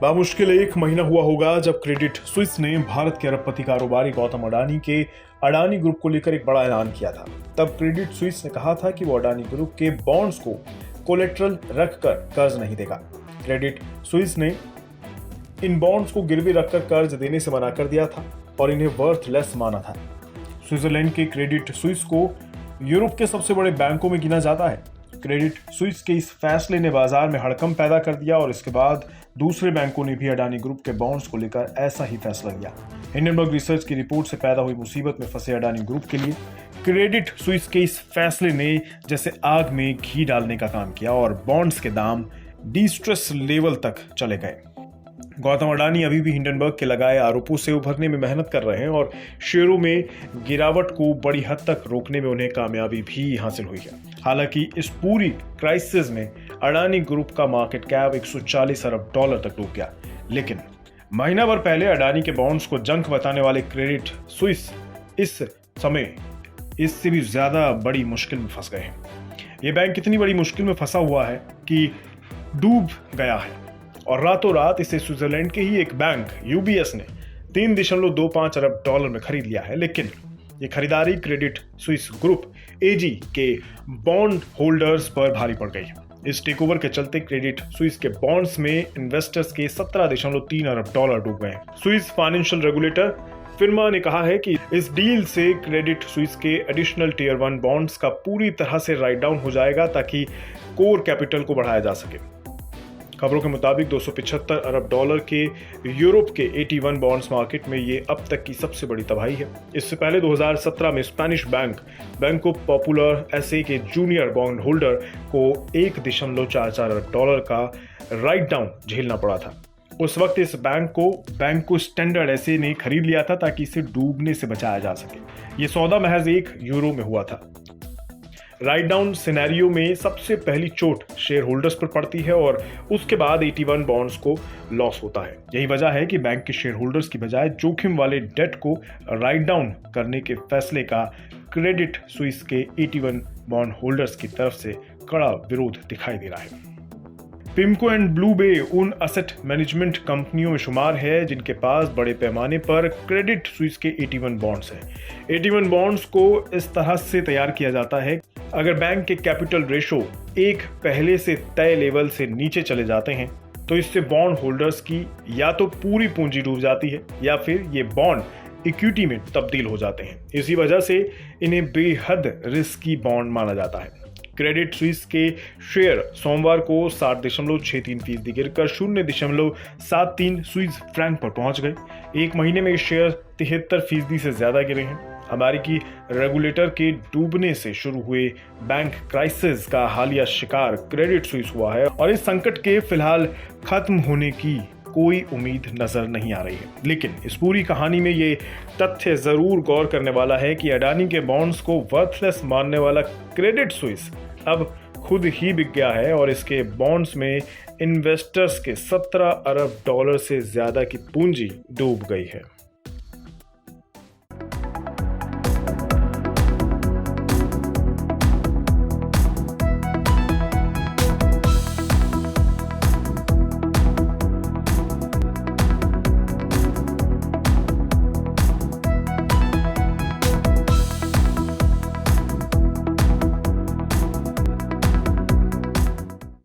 बामुश्किल एक महीना हुआ होगा जब क्रेडिट स्विस ने भारत के अरबपति कारोबारी गौतम अडानी के अडानी ग्रुप को लेकर एक बड़ा ऐलान किया था। तब क्रेडिट स्विस ने कहा था कि वो अडानी ग्रुप के बॉन्ड्स को कोलेट्रल रखकर कर्ज नहीं देगा। क्रेडिट स्विस ने इन बॉन्ड्स को गिरवी रखकर कर्ज देने से मना कर दिया था और इन्हें वर्थलेस माना था। स्विट्जरलैंड के क्रेडिट स्विस को यूरोप के सबसे बड़े बैंकों में गिना जाता है। क्रेडिट स्विस के इस फैसले ने बाजार में हड़कंप पैदा कर दिया और इसके बाद दूसरे बैंकों ने भी अडानी ग्रुप के बॉन्ड्स को लेकर ऐसा ही फैसला लिया। हिंडनबर्ग रिसर्च की रिपोर्ट से पैदा हुई मुसीबत में फंसे अडानी ग्रुप के लिए क्रेडिट स्विस के इस फैसले ने जैसे आग में घी डालने का काम किया और बॉन्ड्स के दाम डिस्ट्रेस लेवल तक चले गए। गौतम अडानी अभी भी हिंडनबर्ग के लगाए आरोपों से उभरने में मेहनत कर रहे हैं और शेयरों में गिरावट को बड़ी हद तक रोकने में उन्हें कामयाबी भी हासिल हुई है। हालांकि इस पूरी क्राइसिस में अडानी ग्रुप का मार्केट कैप 140 अरब डॉलर तक डूब गया। लेकिन महीना भर पहले अडानी के बॉन्ड्स को जंक बताने वाले क्रेडिट स्विस इस समय इससे भी ज्यादा बड़ी मुश्किल में फंस गए हैं। ये बैंक इतनी बड़ी मुश्किल में फंसा हुआ है कि डूब गया है और रातों रात इसे स्विट्जरलैंड के ही एक बैंक यूबीएस ने 3.25 अरब डॉलर में खरीद लिया है। लेकिन ये खरीदारी क्रेडिट स्विस ग्रुप एजी के बॉन्ड होल्डर्स पर भारी पड़ गई। इस टेकओवर के चलते क्रेडिट स्विस के बॉन्ड्स में इन्वेस्टर्स के 17.3 अरब डॉलर डूब गए। स्विस फाइनेंशियल रेगुलेटर फिरमा ने कहा है कि इस डील से क्रेडिट स्विस के एडिशनल टियर 1 बॉन्ड्स का पूरी तरह से राइट डाउन हो जाएगा ताकि कोर कैपिटल को बढ़ाया जा सके। खबरों के मुताबिक 275 अरब डॉलर के यूरोप के 81 बॉन्ड्स मार्केट में ये अब तक की सबसे बड़ी तबाही है। इससे पहले 2017 में स्पेनिश बैंक बैंको पॉपुलर एसए के जूनियर बॉन्ड होल्डर को 1.44 अरब डॉलर का राइट डाउन झेलना पड़ा था। उस वक्त इस बैंक को स्टैंडर्ड एसए ने खरीद लिया था ताकि इसे डूबने से बचाया जा सके। ये सौदा महज 1 यूरो में हुआ था। राइट डाउन सिनेरियो में सबसे पहली चोट शेयर होल्डर्स पर पड़ती है और उसके बाद 81 बॉन्ड्स को लॉस होता है। यही वजह है कि बैंक के शेयर होल्डर्स की बजाय जोखिम वाले डेट को राइट डाउन करने के फैसले का क्रेडिट स्विस के 81 बॉन्ड होल्डर्स की तरफ से कड़ा विरोध दिखाई दे रहा है। पिमको एंड ब्लू बे उन असेट मैनेजमेंट कंपनियों में शुमार है जिनके पास बड़े पैमाने पर क्रेडिट स्विस के 81 बॉन्ड्स हैं। 81 बॉन्ड्स को इस तरह से तैयार किया जाता है अगर बैंक के कैपिटल रेशो एक पहले से तय लेवल से नीचे चले जाते हैं तो इससे बॉन्ड होल्डर्स की या तो पूरी पूंजी डूब जाती है या फिर ये बॉन्ड इक्विटी में तब्दील हो जाते हैं। इसी वजह से इन्हें बेहद रिस्की बॉन्ड माना जाता है। क्रेडिट स्विस के शेयर सोमवार को 7.63% गिरकर 0.73 स्विस फ्रैंक पर पहुंच गए। एक महीने में शेयर 73% से ज्यादा गिरे हैं। अमेरिकी रेगुलेटर के डूबने से शुरू हुए बैंक क्राइसिस का हालिया शिकार क्रेडिट स्विस हुआ है और इस संकट के फिलहाल खत्म होने की कोई उम्मीद नजर नहीं आ रही है। लेकिन इस पूरी कहानी में ये तथ्य जरूर गौर करने वाला है कि अडानी के बॉन्ड्स को वर्थलेस मानने वाला क्रेडिट स्विस अब खुद ही बिक गया है और इसके बॉन्ड्स में इन्वेस्टर्स के 17 अरब डॉलर से ज्यादा की पूंजी डूब गई है।